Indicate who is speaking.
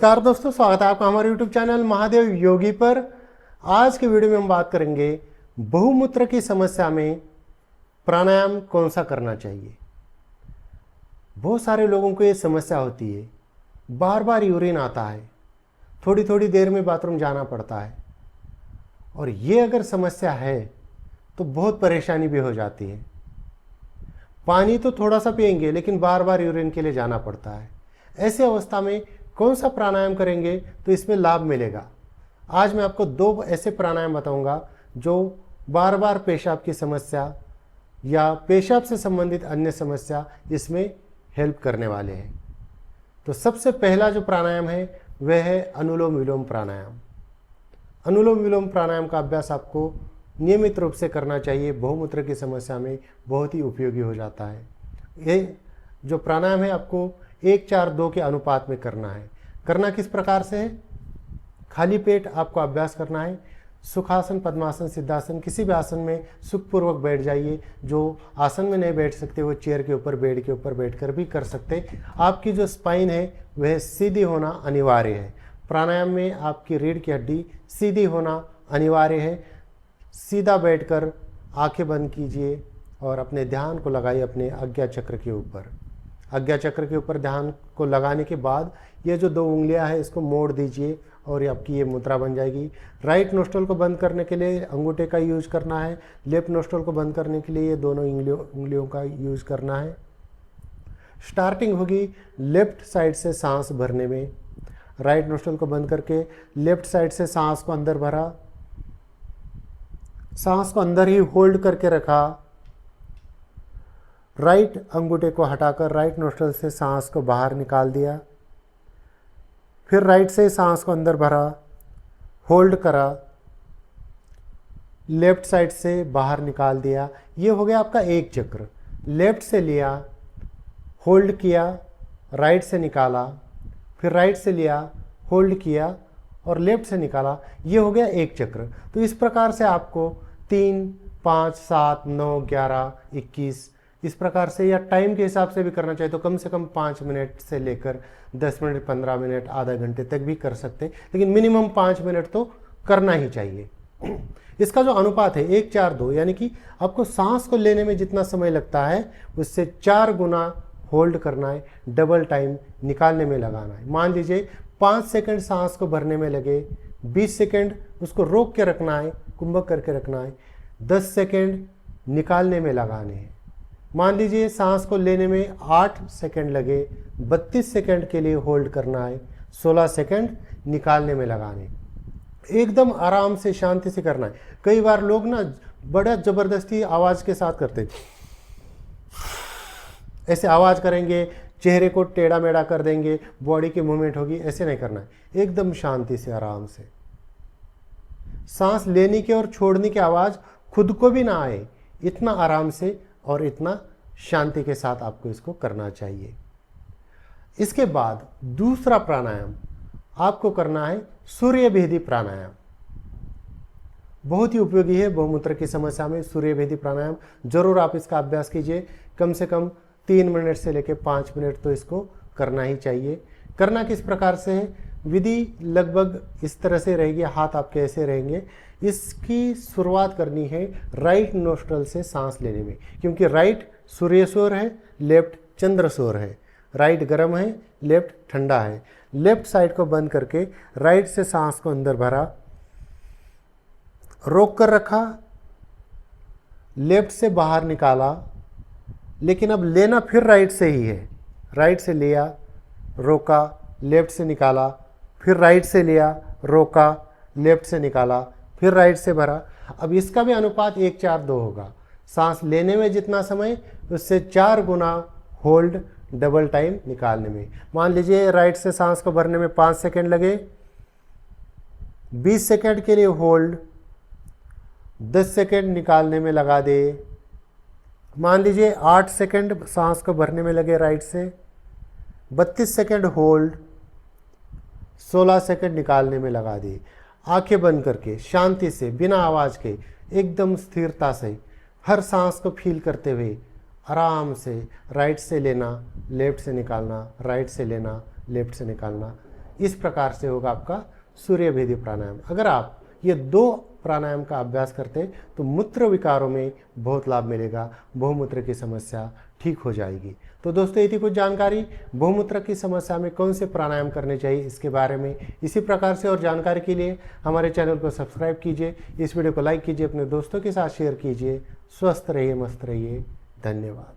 Speaker 1: नमस्कार दोस्तों, स्वागत है आपका हमारे YouTube चैनल महादेव योगी पर। आज के वीडियो में हम बात करेंगे बहुमूत्र की समस्या में प्राणायाम कौन सा करना चाहिए। बहुत सारे लोगों को ये समस्या होती है, बार बार यूरिन आता है, थोड़ी थोड़ी देर में बाथरूम जाना पड़ता है। और ये अगर समस्या है तो बहुत परेशानी भी हो जाती है। पानी तो थोड़ा सा पिएंगे लेकिन बार बार यूरिन के लिए जाना पड़ता है। ऐसी अवस्था में कौन सा प्राणायाम करेंगे तो इसमें लाभ मिलेगा। आज मैं आपको दो ऐसे प्राणायाम बताऊंगा जो बार बार पेशाब की समस्या या पेशाब से संबंधित अन्य समस्या इसमें हेल्प करने वाले हैं। तो सबसे पहला जो प्राणायाम है वह है अनुलोम विलोम प्राणायाम। अनुलोम विलोम प्राणायाम का अभ्यास आपको नियमित रूप से करना चाहिए। बहुमूत्र की समस्या में बहुत ही उपयोगी हो जाता है। ये जो प्राणायाम है आपको 1-4-2 के अनुपात में करना है। करना किस प्रकार से है? खाली पेट आपको अभ्यास करना है। सुखासन, पद्मासन, सिद्धासन, किसी भी आसन में सुखपूर्वक बैठ जाइए। जो आसन में नहीं बैठ सकते वो चेयर के ऊपर, बेड के ऊपर बैठकर भी कर सकते। आपकी जो स्पाइन है वह सीधी होना अनिवार्य है। प्राणायाम में आपकी रीढ़ की हड्डी सीधी होना अनिवार्य है। सीधा बैठकर आंखें बंद कीजिए और अपने ध्यान को लगाइए अपने आज्ञा चक्र के ऊपर। आज्ञा चक्र के ऊपर ध्यान को लगाने के बाद ये जो 2 उंगलियां हैं इसको मोड़ दीजिए और आपकी ये मुद्रा बन जाएगी। राइट नोस्ट्रल को बंद करने के लिए अंगूठे का यूज करना है। लेफ्ट नोस्ट्रल को बंद करने के लिए ये दोनों उंगलियों का यूज करना है। स्टार्टिंग होगी लेफ्ट साइड से सांस भरने में। राइट नोस्ट्रल को बंद करके लेफ्ट साइड से सांस को अंदर भरा, सांस को अंदर ही होल्ड करके रखा। राइट अंगूठे को हटाकर राइट नोस्ट्रल से सांस को बाहर निकाल दिया। फिर राइट से सांस को अंदर भरा, होल्ड करा, लेफ्ट साइड से बाहर निकाल दिया। ये हो गया आपका एक चक्र। लेफ्ट से लिया, होल्ड किया, राइट से निकाला, फिर राइट से लिया, होल्ड किया और लेफ्ट से निकाला। ये हो गया एक चक्र। तो इस प्रकार से आपको 3, 5, 7, 9, 11, 21 इस प्रकार से या टाइम के हिसाब से भी करना चाहिए तो कम से कम 5 मिनट से लेकर 10 मिनट, 15 मिनट, आधा घंटे तक भी कर सकते हैं, लेकिन मिनिमम 5 मिनट तो करना ही चाहिए। इसका जो अनुपात है 1-4-2, यानी कि आपको सांस को लेने में जितना समय लगता है उससे 4 गुना होल्ड करना है, डबल टाइम निकालने में लगाना है। मान लीजिए 5 सेकंड सांस को भरने में लगे, 20 सेकंड उसको रोक के रखना है, कुंभक करके रखना है, 10 सेकंड निकालने में लगाने हैं। मान लीजिए सांस को लेने में 8 सेकंड लगे, 32 सेकंड के लिए होल्ड करना है, 16 सेकंड निकालने में लगाने। एकदम आराम से शांति से करना है। कई बार लोग ना बड़ा ज़बरदस्ती आवाज़ के साथ करते, ऐसे आवाज़ करेंगे, चेहरे को टेढ़ा मेढ़ा कर देंगे, बॉडी की मूवमेंट होगी, ऐसे नहीं करना है। एकदम शांति से आराम से सांस लेने की और छोड़ने की आवाज़ खुद को भी ना आए, इतना आराम से और इतना शांति के साथ आपको इसको करना चाहिए। इसके बाद दूसरा प्राणायाम आपको करना है सूर्यभेदी प्राणायाम। बहुत ही उपयोगी है बहुमूत्र की समस्या में सूर्यभेदी प्राणायाम। जरूर आप इसका अभ्यास कीजिए। कम से कम 3 मिनट से लेकर 5 मिनट तो इसको करना ही चाहिए। करना किस प्रकार से है? विधि लगभग इस तरह से रहेगी, हाथ आपके ऐसे रहेंगे। इसकी शुरुआत करनी है राइट नोस्ट्रल से सांस लेने में, क्योंकि राइट सूर्यस्वर है, लेफ्ट चंद्रस्वर है। राइट गर्म है, लेफ्ट ठंडा है। लेफ्ट साइड को बंद करके राइट से सांस को अंदर भरा, रोक कर रखा, लेफ्ट से बाहर निकाला, लेकिन अब लेना फिर राइट से ही है। राइट से लिया, रोका, लेफ्ट से निकाला, फिर राइट से लिया, रोका, लेफ्ट से निकाला, फिर राइट से भरा। अब इसका भी अनुपात 1-4-2 होगा। सांस लेने में जितना समय उससे 4 गुना होल्ड, डबल टाइम निकालने में। मान लीजिए राइट से सांस को भरने में 5 सेकंड लगे, 20 सेकंड के लिए होल्ड, 10 सेकंड निकालने में लगा दे। मान लीजिए 8 सेकंड सांस को भरने में लगे राइट से, 32 सेकंड होल्ड, 16 सेकंड निकालने में लगा दी। आंखें बंद करके शांति से, बिना आवाज़ के, एकदम स्थिरता से हर सांस को फील करते हुए आराम से राइट से लेना, लेफ्ट से निकालना, राइट से लेना, लेफ्ट से निकालना। इस प्रकार से होगा आपका सूर्य भेदी प्राणायाम। अगर आप ये 2 प्राणायाम का अभ्यास करते हैं तो मूत्र विकारों में बहुत लाभ मिलेगा, बहुमूत्र की समस्या ठीक हो जाएगी। तो दोस्तों, ये थी कुछ जानकारी बहुमूत्र की समस्या में कौन से प्राणायाम करने चाहिए इसके बारे में। इसी प्रकार से और जानकारी के लिए हमारे चैनल को सब्सक्राइब कीजिए, इस वीडियो को लाइक कीजिए, अपने दोस्तों के साथ शेयर कीजिए। स्वस्थ रहिए, मस्त रहिए। धन्यवाद।